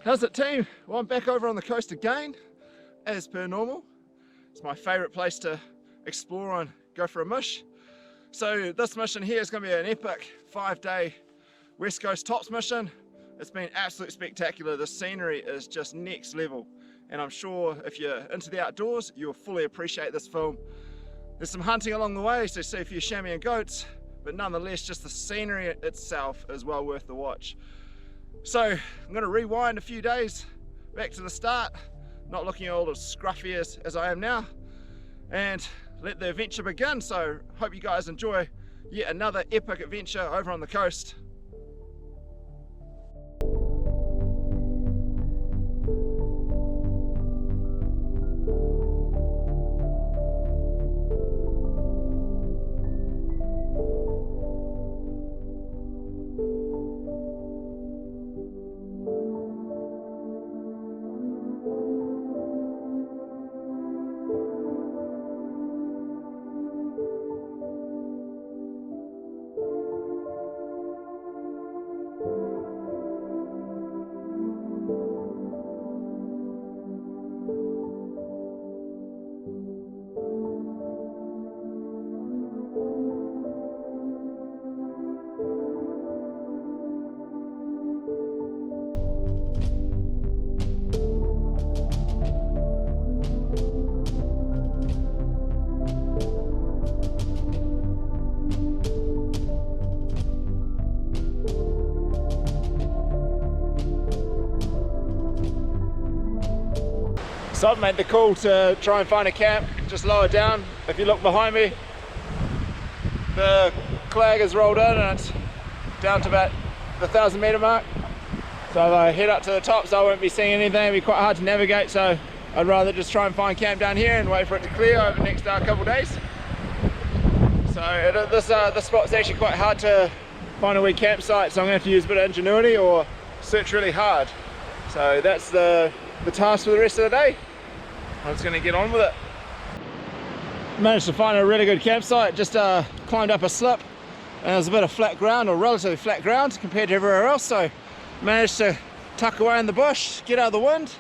How's it, team? Well, I'm back over on the coast again, as per normal. It's my favourite place to explore and go for a mish. So this mission here is going to be an epic 5-day West Coast tops mission. It's been absolutely spectacular. The scenery is just next level, and I'm sure if you're into the outdoors, you'll fully appreciate this film. There's some hunting along the way, so you see a few chamois and goats, but nonetheless, just the scenery itself is well worth the watch. So I'm going to rewind a few days back to the start, not looking all as scruffy as I am now, and let the adventure begin. So hope you guys enjoy yet another epic adventure over on the coast. So I've made the call to try and find a camp just lower down. If you look behind me, the clag is rolled in and it's down to about the 1,000 metre mark. So if I head up to the tops, I won't be seeing anything. It'll be quite hard to navigate, so I'd rather just try and find camp down here and wait for it to clear over the next couple of days. So this spot's actually quite hard to find a wee campsite, so I'm going to have to use a bit of ingenuity or search really hard. So that's the task for the rest of the day. I'm just going to get on with it. Managed to find a really good campsite, just climbed up a slip, and there's a bit of flat ground, or relatively flat ground compared to everywhere else, so managed to tuck away in the bush, get out of the wind.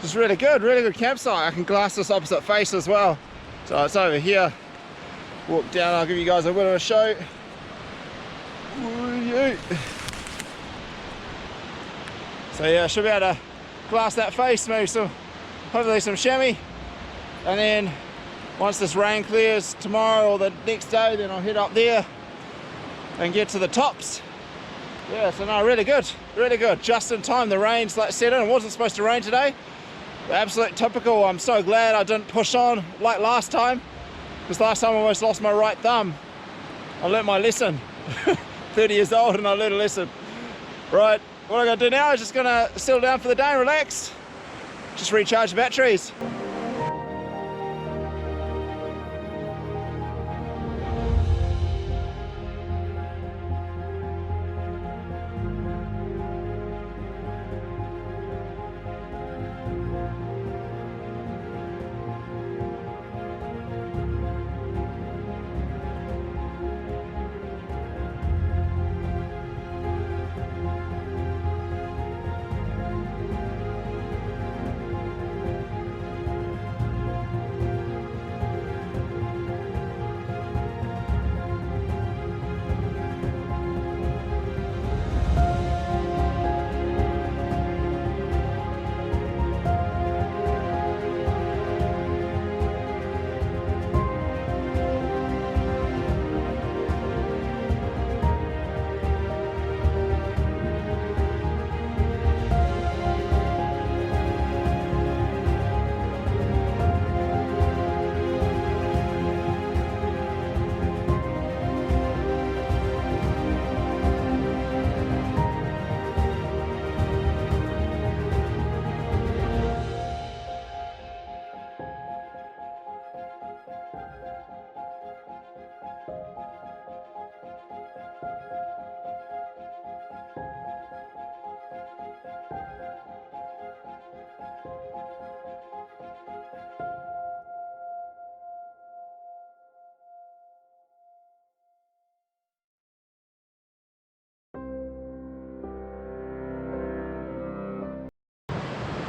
Just really good campsite. I can glass this opposite face as well. So it's over here. Walk down, I'll give you guys a bit of a show. So yeah, should be able to glass that face, maybe hopefully some chamois, and then once this rain clears tomorrow or the next day, then I'll head up there and get to the tops. Yeah, so no, really good, just in time. The rain's like set in. It wasn't supposed to rain today. Absolute typical. I'm so glad I didn't push on like last time, because last time I almost lost my right thumb. I learnt my lesson. 30 years old and I learned a lesson. Right, what I'm going to do now is just going to settle down for the day and relax. Just recharge the batteries.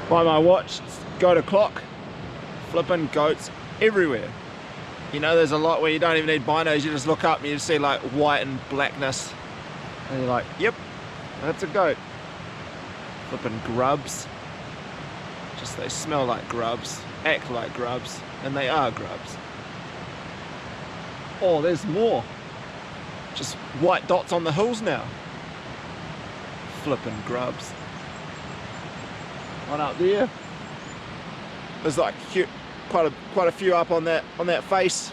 By my watch, it's goat o'clock. Flipping goats everywhere. You know, there's a lot where you don't even need binos, you just look up and you just see like white and blackness. And you're like, yep, that's a goat. Flipping grubs. Just they smell like grubs, act like grubs, and they are grubs. Oh, there's more. Just white dots on the hills now. Flipping grubs. One up there. There's like quite a few up on that face.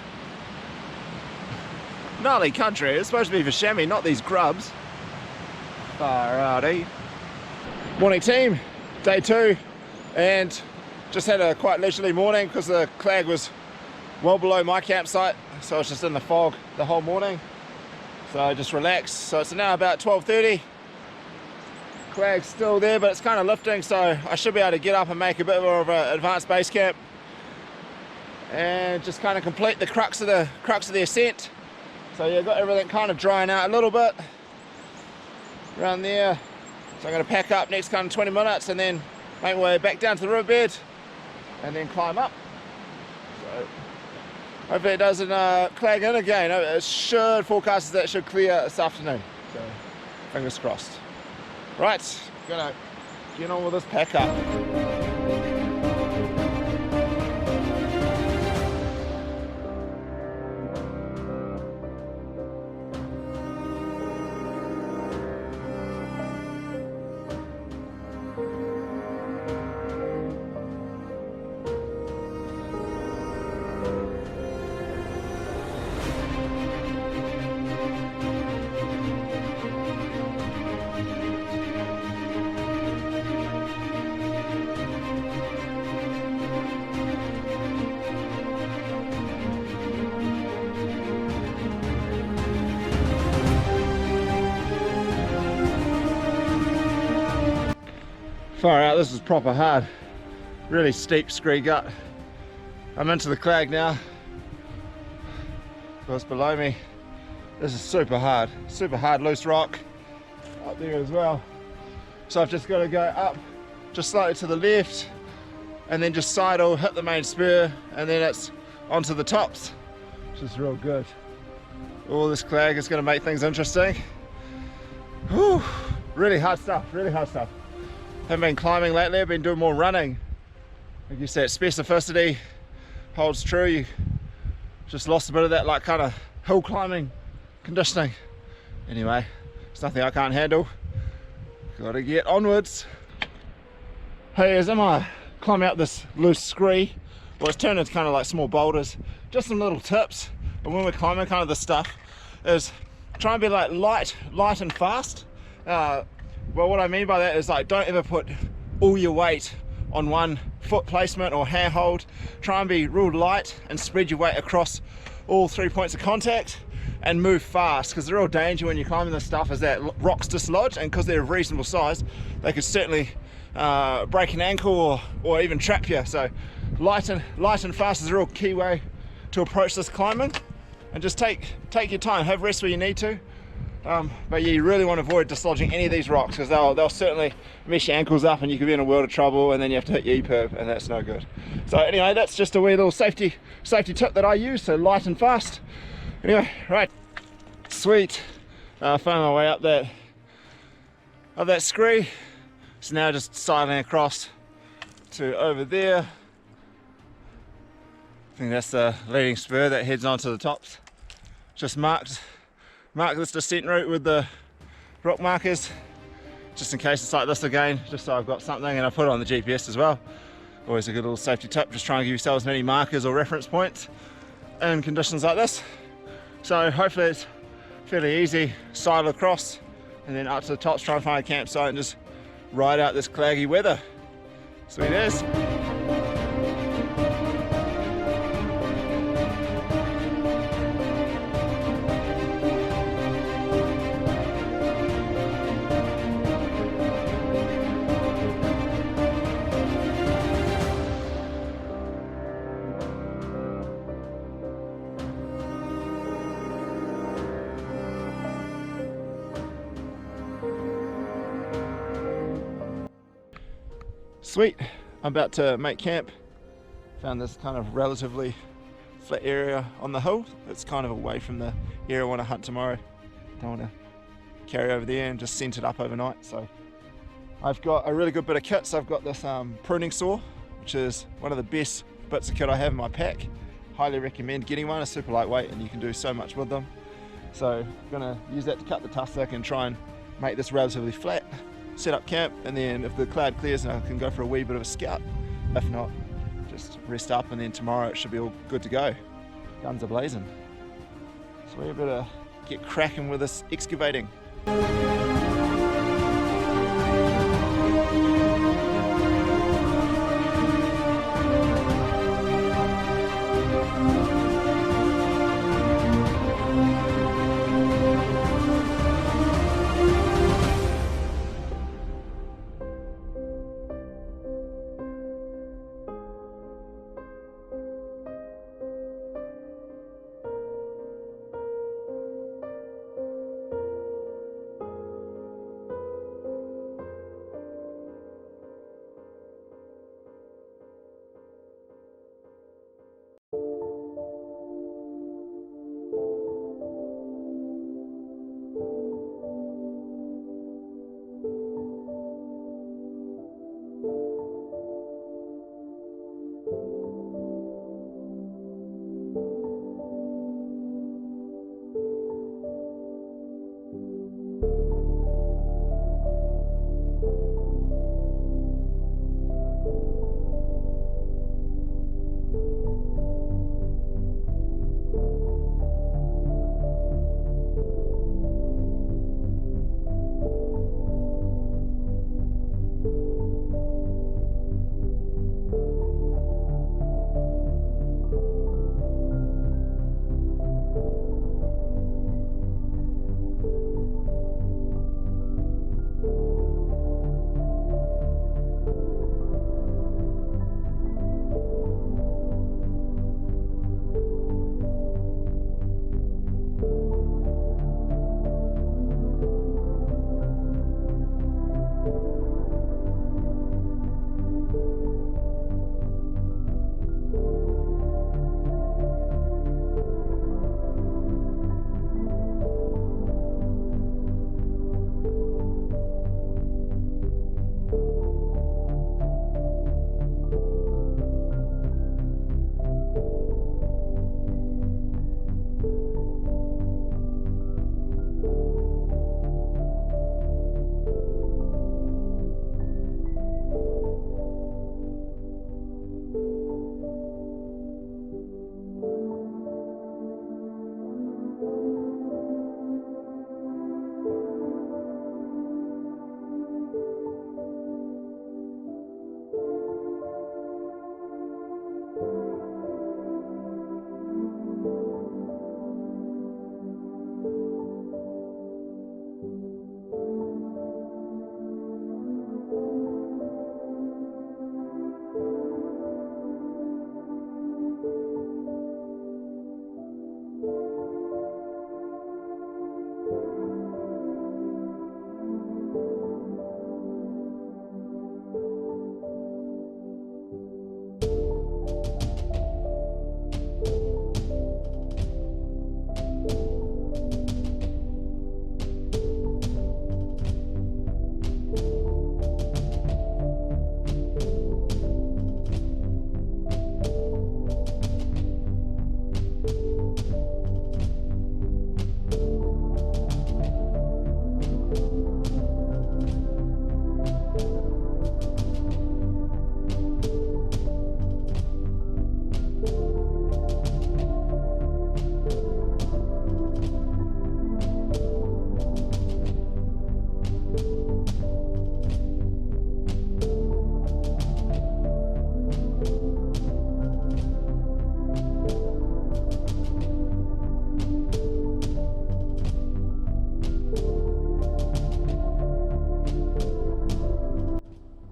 Gnarly country. It's supposed to be for chamois, not these grubs. Far out, eh? Morning team, day 2, and just had a quite leisurely morning because the clag was well below my campsite, so I was just in the fog the whole morning. So I just relaxed. So it's now about 12:30. Clag's still there, but it's kind of lifting, so I should be able to get up and make a bit more of an advanced base camp and just kind of complete the crux of the ascent. So yeah, got everything kind of drying out a little bit around there. So I'm going to pack up next kind of 20 minutes and then make my way back down to the riverbed and then climb up. So hopefully it doesn't clag in again. It should forecast that it should clear this afternoon. So fingers crossed. Right, gonna get on with this pack up. Far out, this is proper hard. Really steep scree gut. I'm into the clag now. What's below me? This is super hard loose rock up there as well. So I've just got to go up just slightly to the left and then just sidle, hit the main spur, and then it's onto the tops, which is real good. All this clag is going to make things interesting. Whew. Really hard stuff, really hard stuff. Haven't been climbing lately, I've been doing more running. I guess that specificity holds true. You just lost a bit of that like kind of hill climbing conditioning. Anyway, it's nothing I can't handle. Gotta get onwards. Hey, as I'm climbing up this loose scree, well, it's turned into kind of like small boulders. Just some little tips, and when we're climbing kind of this stuff, is try and be like light and fast. Well, what I mean by that is like don't ever put all your weight on one foot placement or handhold. Try and be real light and spread your weight across all 3 points of contact and move fast, because the real danger when you're climbing this stuff is that rocks dislodge, and because they're of reasonable size they could certainly break an ankle or even trap you. So light and fast is a real key way to approach this climbing, and just take your time, have rest where you need to. But yeah, you really want to avoid dislodging any of these rocks, because they'll certainly mess your ankles up and you could be in a world of trouble, and then you have to hit your E-perb, and that's no good. So anyway, that's just a wee little safety tip that I use, so light and fast. Anyway, right, sweet. Found my way up that scree. So now just sidling across to over there. I think that's the leading spur that heads onto the tops. Just mark this descent route with the rock markers, just in case it's like this again, just so I've got something, and I put it on the GPS as well. Always a good little safety tip, just try and give yourself as many markers or reference points in conditions like this. So hopefully it's fairly easy, sidle across and then up to the tops, try and find a campsite and just ride out this claggy weather. Sweet as. Sweet, I'm about to make camp. Found this kind of relatively flat area on the hill. It's kind of away from the area I want to hunt tomorrow. Don't want to carry over there and just scent it up overnight. So I've got a really good bit of kit. So I've got this pruning saw, which is one of the best bits of kit I have in my pack. Highly recommend getting one. It's super lightweight and you can do so much with them. So I'm gonna use that to cut the tussock and try and make this relatively flat, set up camp, and then if the cloud clears, I can go for a wee bit of a scout. If not, just rest up, and then tomorrow it should be all good to go. Guns are blazing. So we better get cracking with this excavating.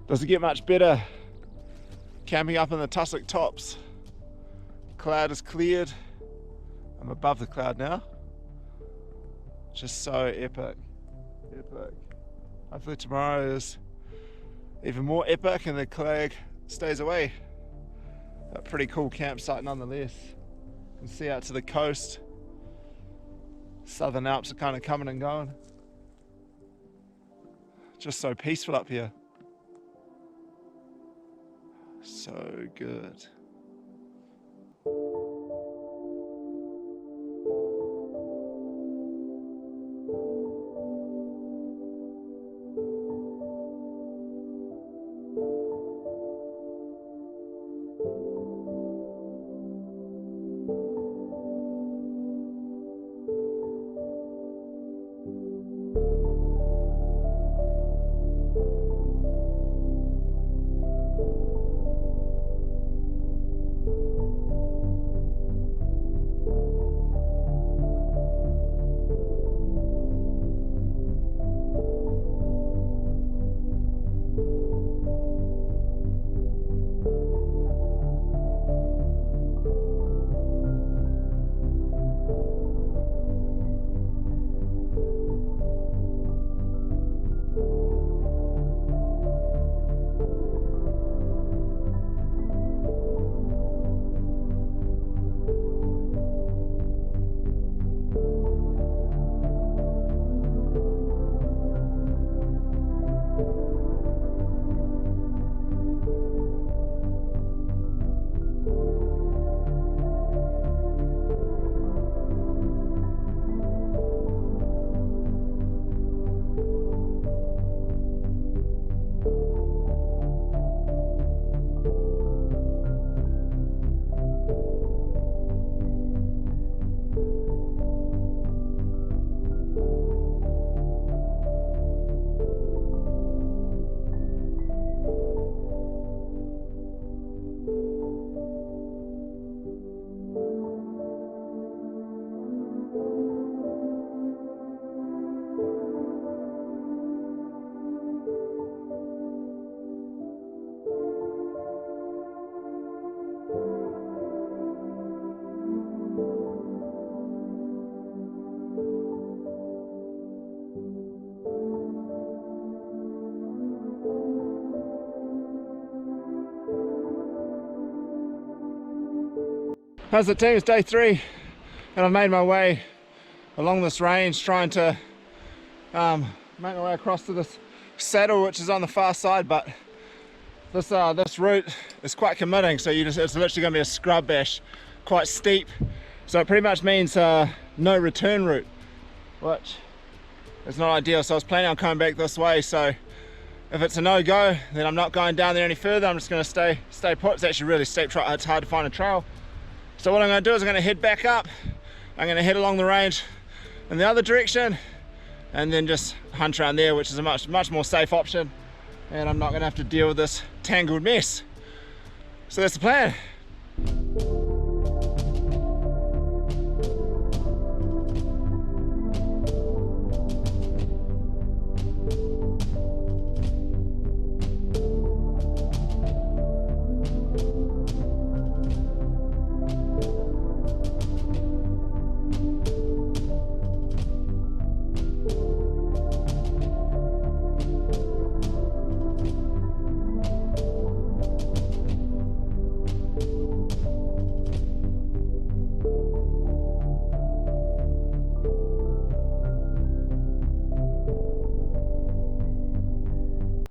Does it get much better camping up in the tussock tops? Cloud is cleared. I'm above the cloud now. Just so epic. Epic. Hopefully tomorrow is even more epic and the stays away. A pretty cool campsite nonetheless. You can see out to the coast. Southern Alps are kind of coming and going. Just so peaceful up here. So good. How's the team? It's day 3 and I've made my way along this range trying to make my way across to this saddle which is on the far side, but this route is quite committing, so it's literally going to be a scrub bash, quite steep, so it pretty much means no return route, which is not ideal. So I was planning on coming back this way, so if it's a no-go then I'm not going down there any further. I'm just going to stay put. It's actually really steep, it's hard to find a trail. So what I'm going to do is I'm going to head back up, I'm going to head along the range in the other direction and then just hunt around there, which is a much more safe option, and I'm not going to have to deal with this tangled mess. So that's the plan.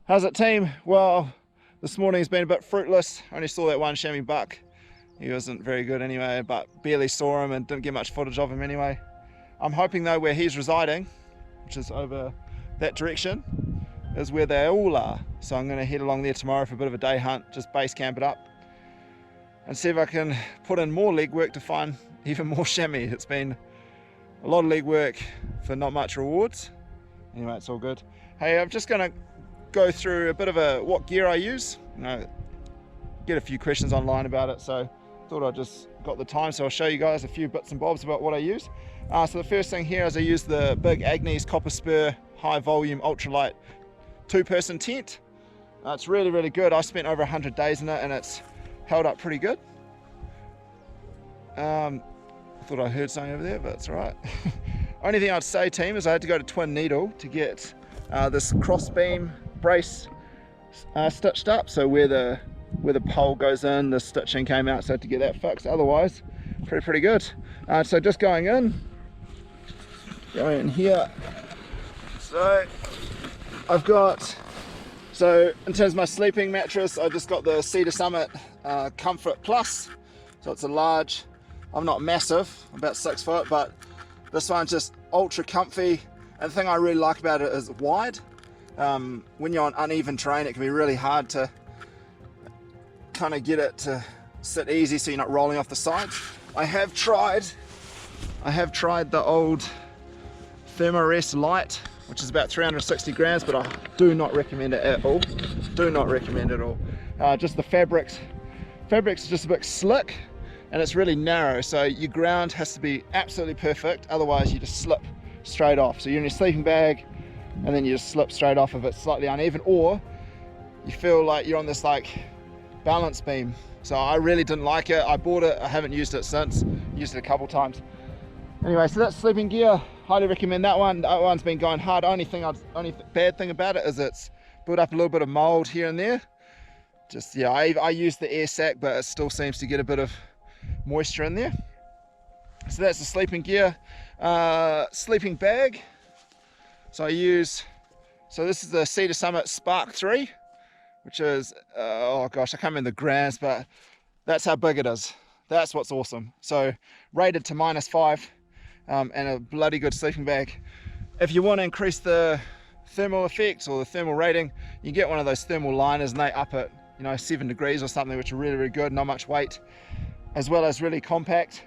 How's it, team? Well, this morning's been a bit fruitless. I only saw that one chamois buck. He wasn't very good anyway, but barely saw him and didn't get much footage of him anyway. I'm hoping though where he's residing, which is over that direction, is where they all are. So I'm going to head along there tomorrow for a bit of a day hunt, just base camp it up and see if I can put in more legwork to find even more chamois. It's been a lot of legwork for not much rewards. Anyway, it's all good. Hey, I'm just going to go through a bit of what gear I use. Get a few questions online about it, so thought I just got the time, so I'll show you guys a few bits and bobs about what I use. So the first thing here is I use the big Agnes Copper Spur high volume ultralight 2-person tent. It's really good. I spent over 100 days in it and it's held up pretty good. I thought I heard something over there, but it's all right. Only thing I'd say, team, is I had to go to Twin Needle to get this crossbeam brace stitched up, so where the where the pole goes in, the stitching came out, so I had to get that fixed. Otherwise, pretty good. So just going in here. So I've got, so in terms of my sleeping mattress, I just got the Cedar Summit Comfort Plus. So it's a large, I'm not massive, I'm about 6 foot, but this one's just ultra comfy. And the thing I really like about it is wide. When you're on uneven terrain, it can be really hard to kind of get it to sit easy so you're not rolling off the sides. I have tried the old Thermarest Light, which is about 360 grams, but I do not recommend it at all. Do not recommend it at all. Just the fabric's just a bit slick, and it's really narrow, so your ground has to be absolutely perfect, otherwise you just slip straight off. So you're in your sleeping bag and then you just slip straight off if it's slightly uneven, or you feel like you're on this like balance beam. So I really didn't like it. I bought it, I haven't used it since, used it a couple times. Anyway, so that's sleeping gear, highly recommend that one. That one's been going hard. Only bad thing about it is it's built up a little bit of mold here and there. Just, yeah, I use the air sac, but it still seems to get a bit of moisture in there. So that's the sleeping gear. Sleeping bag. So this is the Cedar Summit Spark 3, which is, oh gosh, I can't remember the grams, but that's how big it is. That's what's awesome. So rated to -5, and a bloody good sleeping bag. If you want to increase the thermal effect or the thermal rating, you get one of those thermal liners, and they up it, 7 degrees or something, which are really good, not much weight, as well as really compact.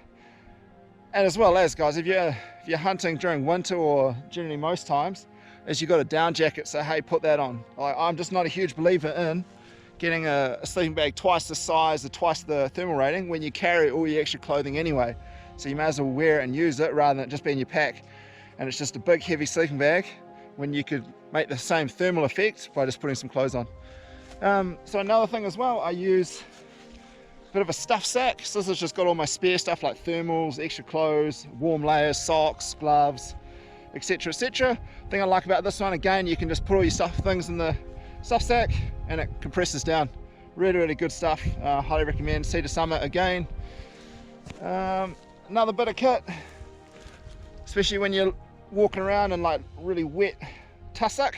And as well as, guys, if you're hunting during winter, or generally most times, is you've got a down jacket, so hey, put that on. I'm just not a huge believer in getting a sleeping bag twice the size or twice the thermal rating when you carry all your extra clothing anyway. So you may as well wear it and use it rather than it just be in your pack, and it's just a big heavy sleeping bag when you could make the same thermal effect by just putting some clothes on. So another thing as well, I use a bit of a stuff sack. So this has just got all my spare stuff like thermals, extra clothes, warm layers, socks, gloves, etc, etc. Thing I like about this one, again, you can just put all your things in the stuff sack and it compresses down. Really good stuff. Highly recommend. Cedar Summit again. Another bit of kit, especially when you're walking around in like really wet tussock,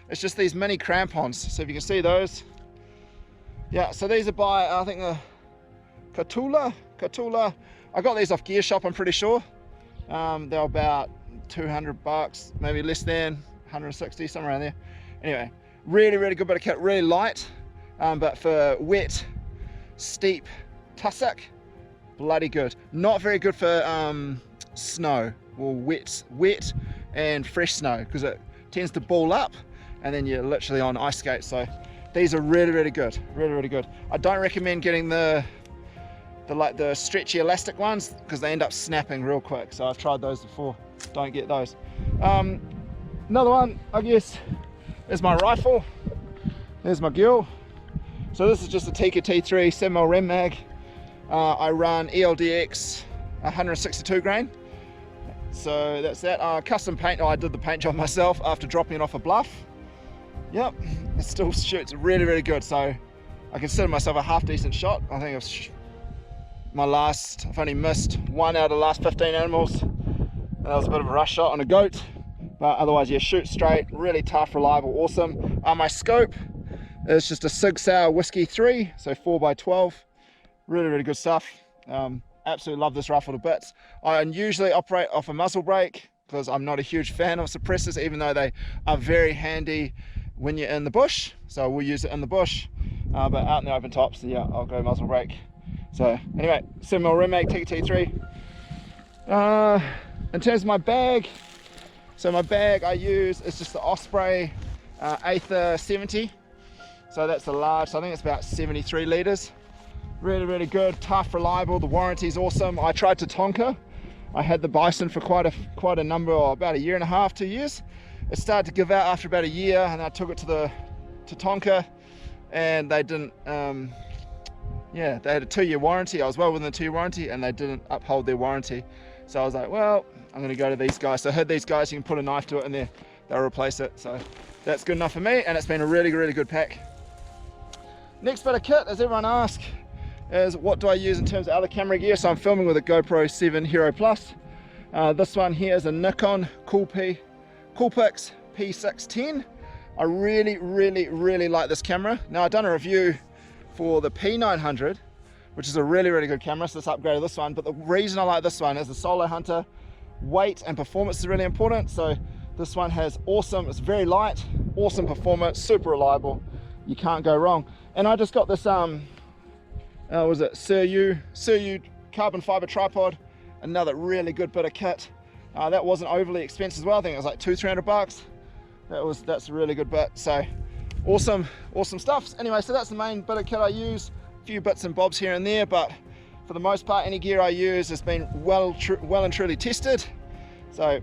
it's just these mini crampons. So if you can see those, yeah, so these are by, I think, the Katula. I got these off Gear Shop, I'm pretty sure. They're about $200, maybe less than 160, somewhere around there. Anyway, really good bit of kit, really light, but for wet, steep tussock, bloody good. Not very good for snow, or wet and fresh snow, because it tends to ball up and then you're literally on ice skates. So these are really good, really good. I don't recommend getting the stretchy elastic ones, because they end up snapping real quick. So I've tried those before, don't get those. Another one, I guess, is my rifle. There's my girl. So this is just a Tikka T3 7mm Rem mag. I run ELDX 162 grain. So that's that. Custom paint. I did the paint job myself after dropping it off a bluff. Yep, it still shoots really good. So I consider myself a half decent shot. I think I've only missed one out of the last 15 animals. That was a bit of a rush shot on a goat, but otherwise, yeah, shoot straight, really tough, reliable, awesome. My scope is just a Sig Sauer Whiskey 3, so 4x12. Really good stuff. Absolutely love this rifle to bits. I usually operate off a muzzle brake because I'm not a huge fan of suppressors, even though they are very handy when you're in the bush. So we'll use it in the bush, but out in the open top, so yeah, I'll go muzzle brake. So anyway, 7mm Rem mag, Tikka T3. In terms of my bag, so my bag I use is just the Osprey Aether 70. So that's the large, so I think it's about 73 litres. Really good, tough, reliable. The warranty's awesome. I tried to Tonka. I had the Bison for quite a number, about a year and a half, 2 years. It started to give out after about a year, and I took it to Tonka, and they didn't. Yeah, they had a 2-year warranty. I was well within the 2-year warranty, and they didn't uphold their warranty. So I was like, well, I'm going to go to these guys. So I heard these guys, you can put a knife to it, and they'll replace it. So that's good enough for me, and it's been a really good pack. Next bit of kit, as everyone asks, is what do I use in terms of other camera gear. So I'm filming with a GoPro 7 Hero Plus. This one here is a Nikon Coolpix P610. I really like this camera. Now I've done a review for the P900, which is a really good camera, so let's upgrade this one. But the reason I like this one is the Solo Hunter, weight and performance is really important. So this one has awesome, it's very light, awesome performance, super reliable. You can't go wrong. And I just got this was it Sojourn carbon fiber tripod, another really good bit of kit. That wasn't overly expensive as well. I think it was like $200-300 bucks. That's a really good bit. So awesome stuff. Anyway, so that's the main bit of kit I use. A few bits and bobs here and there, but for the most part, any gear I use has been well and truly tested. So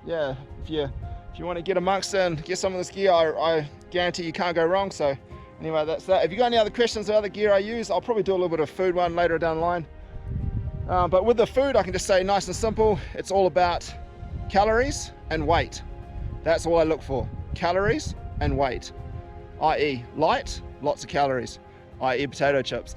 yeah, if you want to get amongst it and get some of this gear, I guarantee you can't go wrong. So anyway, that's that. If you got any other questions of other gear I use, I'll probably do a little bit of food one later down the line. But with the food, I can just say nice and simple, it's all about calories and weight. That's all I look for, calories and weight, i.e. light, lots of calories, i.e. potato chips.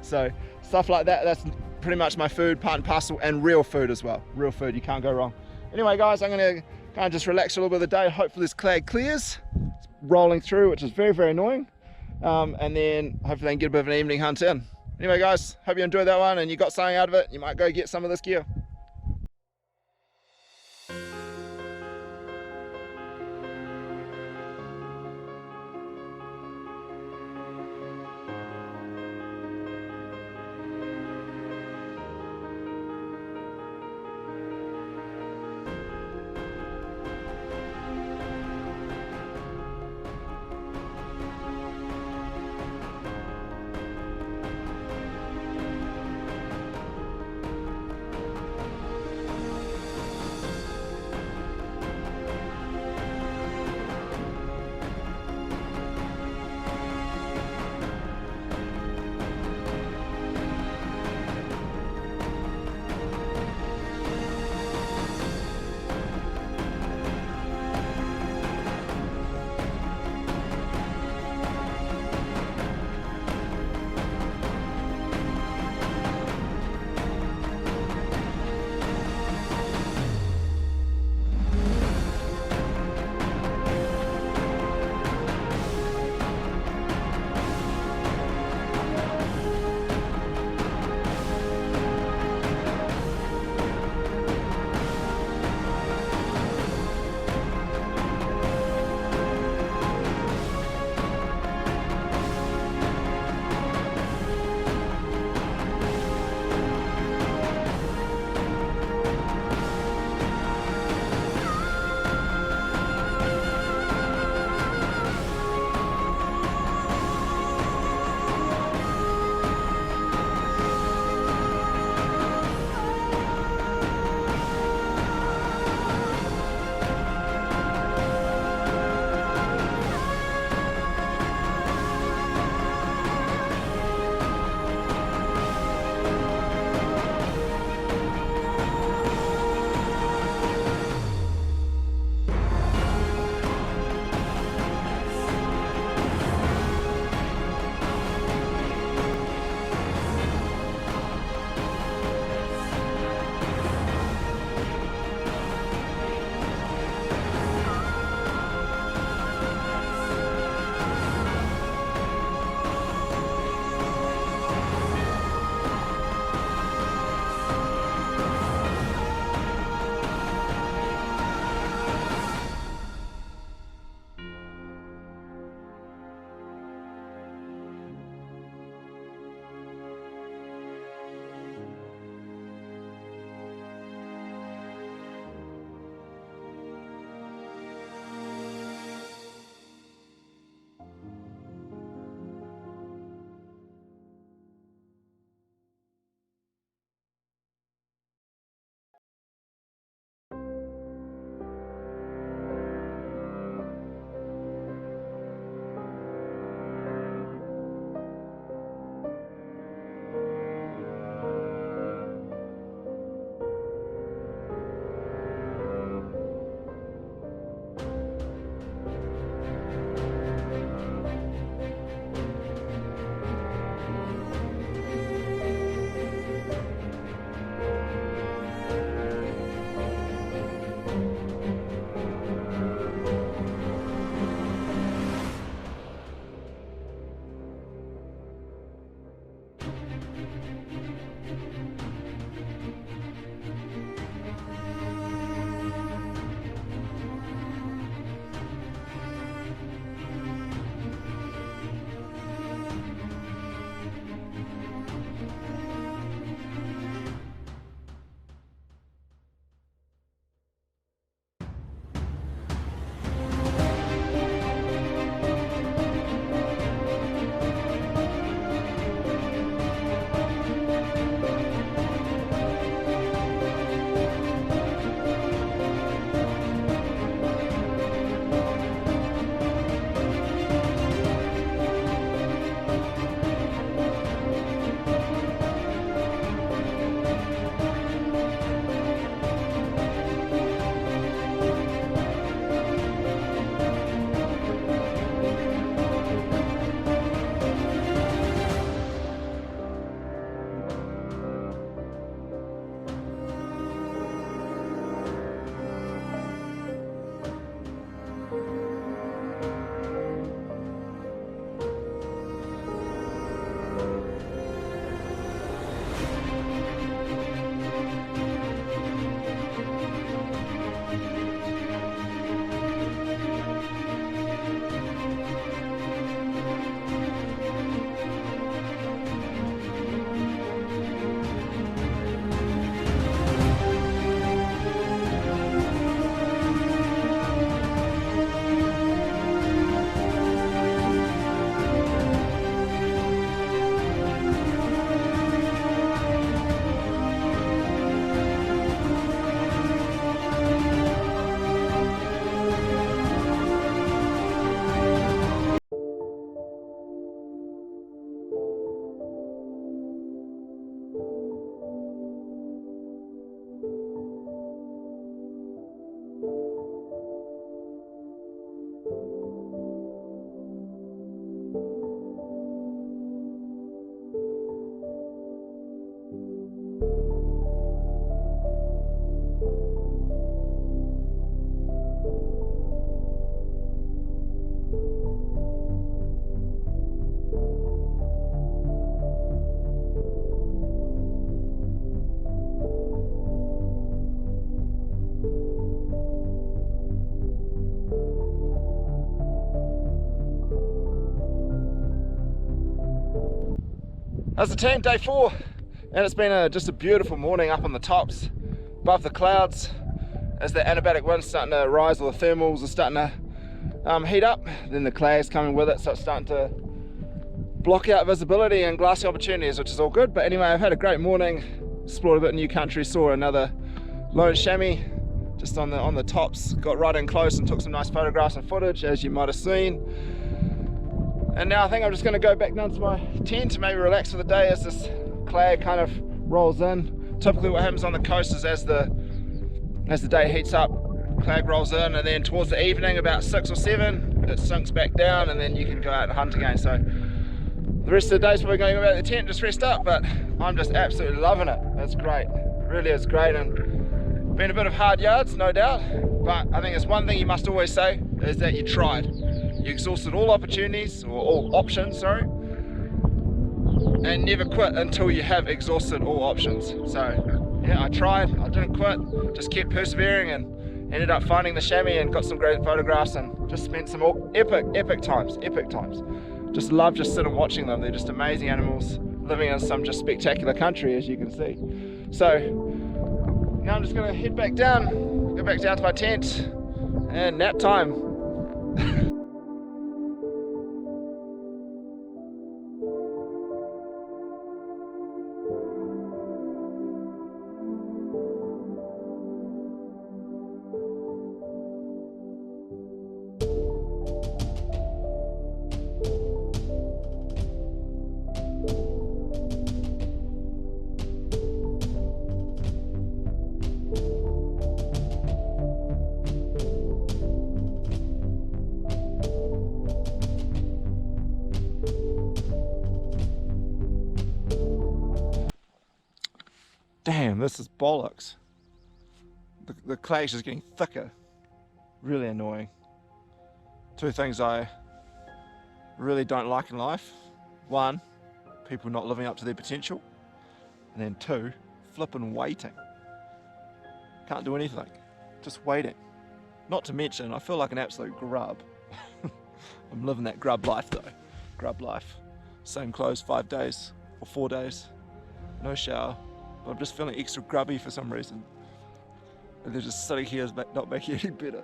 So stuff like that, that's pretty much my food, part and parcel, and real food as well. Real food, you can't go wrong. Anyway guys, I'm gonna kind of just relax a little bit of the day. Hopefully this cloud clears. It's rolling through, which is very annoying. And then hopefully I can get a bit of an evening hunt in. Anyway guys, hope you enjoyed that one and you got something out of it. You might go get some of this gear. How's the team? Day 4, and it's been just a beautiful morning up on the tops, above the clouds, as the anabatic wind's starting to rise, or the thermals are starting to heat up, then the cloud's coming with it, so it's starting to block out visibility and glassy opportunities, which is all good. But anyway, I've had a great morning, explored a bit of new country, saw another lone chamois just on the tops, got right in close and took some nice photographs and footage, as you might have seen. And now I think I'm just going to go back down to my tent to maybe relax for the day as this cloud kind of rolls in. Typically what happens on the coast is as the day heats up, cloud rolls in, and then towards the evening, about 6 or 7, it sinks back down, and then you can go out and hunt again. So the rest of the day's probably going to go back to the tent, just rest up, but I'm just absolutely loving it. It's great, it really is great, and been a bit of hard yards, no doubt, but I think it's one thing you must always say, is that you tried. You exhausted all opportunities, or all options, sorry, and never quit until you have exhausted all options. So yeah, I tried, I didn't quit, just kept persevering, and ended up finding the chamois and got some great photographs, and just spent some epic times. Just love just sitting watching them. They're just amazing animals living in some just spectacular country, as you can see. So now I'm just gonna head back down, go back down to my tent, and nap time. Damn, this is bollocks. The clay's just getting thicker. Really annoying. 2 things I really don't like in life. 1, people not living up to their potential. And then 2, flipping waiting. Can't do anything. Just waiting. Not to mention, I feel like an absolute grub. I'm living that grub life though. Grub life. Same clothes 5 days or 4 days. No shower. But I'm just feeling extra grubby for some reason. And they're just sitting here not making it any better.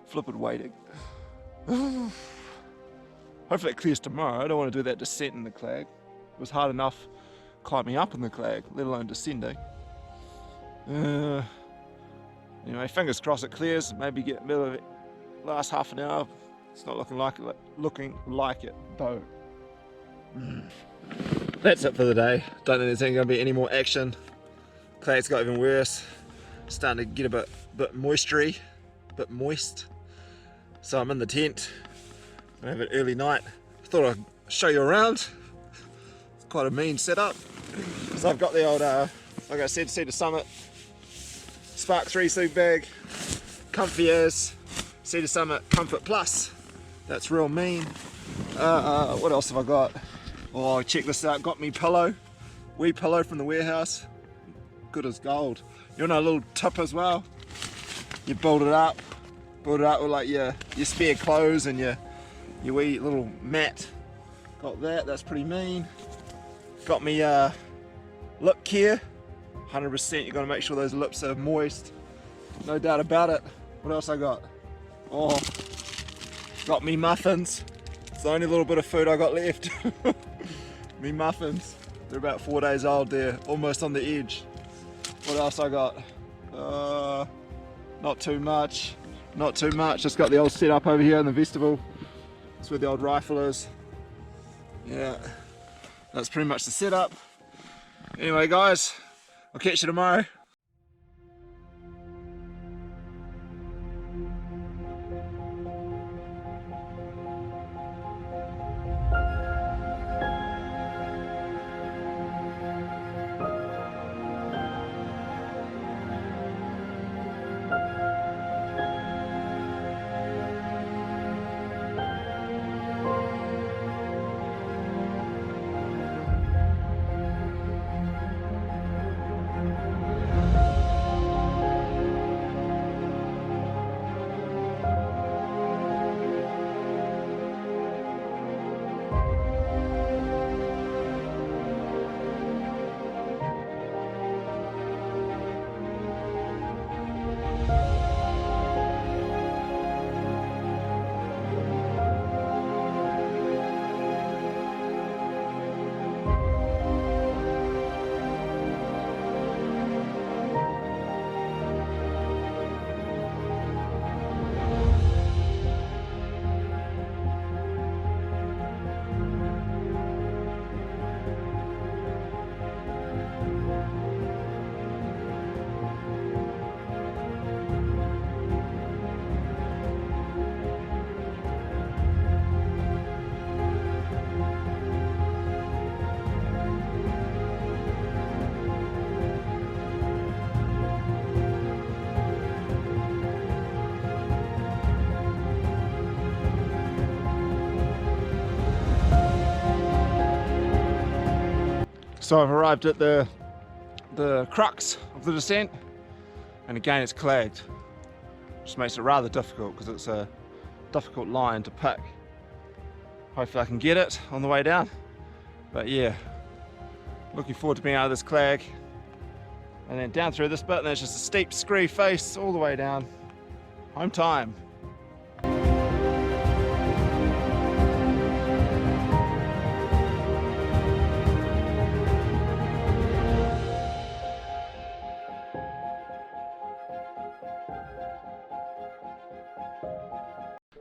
Flipping waiting. Hopefully it clears tomorrow. I don't want to do that descent in the clag. It was hard enough climbing up in the clag, let alone descending. Anyway, fingers crossed it clears. Maybe get middle of it last half an hour. It's not looking like it though. That's it for the day. Don't think there's going to be any more action. Cloud's got even worse. Starting to get a bit moistery, bit moist. So I'm in the tent. I have an early night. Thought I'd show you around. It's quite a mean setup. So I've got the old, like I said, Cedar Summit Spark 3 sleep bag, comfy as Cedar Summit Comfort Plus. That's real mean. What else have I got? Oh, check this out, got me pillow, wee pillow from the warehouse, good as gold. You want a little tip as well? You build it up with like your spare clothes and your wee little mat. Got that, that's pretty mean. Got me lip care, 100%, you gotta make sure those lips are moist, no doubt about it. What else I got? Oh, got me muffins. It's the only little bit of food I got left. Me muffins, they're about 4 days old, they're almost on the edge. What else I got? Not too much, just got the old setup over here in the vestibule. That's where the old rifle is. Yeah, that's pretty much the setup. Anyway guys, I'll catch you tomorrow. So I've arrived at the crux of the descent, and again it's clagged, which makes it rather difficult because it's a difficult line to pick. Hopefully I can get it on the way down, but yeah, looking forward to being out of this clag and then down through this bit, and there's just a steep scree face all the way down. Home time.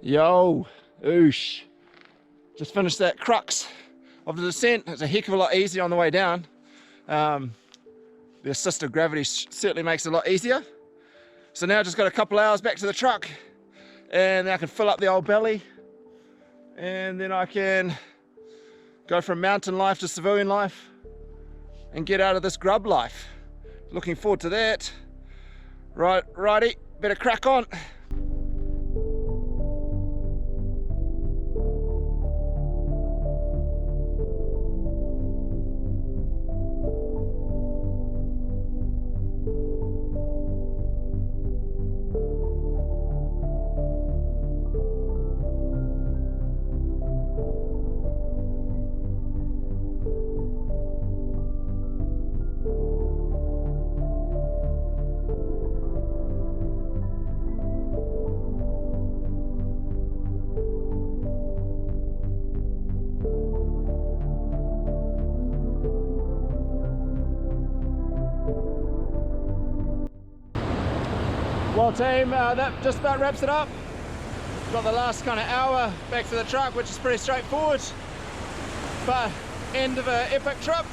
Yo, oosh. Just finished that crux of the descent. It's a heck of a lot easier on the way down. The assisted gravity certainly makes it a lot easier. So now I just got a couple hours back to the truck, and then I can fill up the old belly, and then I can go from mountain life to civilian life and get out of this grub life. Looking forward to that. Righty, better crack on. Well team, that just about wraps it up. Got the last kind of hour back to the truck, which is pretty straightforward, but end of an epic trip.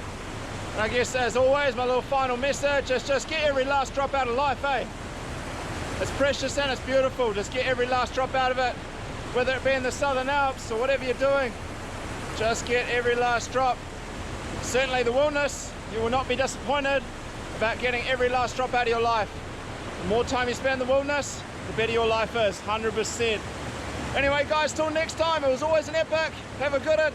And I guess as always, my little final message is just get every last drop out of life, eh? It's precious and it's beautiful. Just get every last drop out of it, whether it be in the Southern Alps or whatever you're doing. Just get every last drop. Certainly the wilderness, you will not be disappointed about getting every last drop out of your life. The more time you spend in the wilderness, the better your life is, 100%. Anyway guys, till next time, it was always an epic. Have a good one.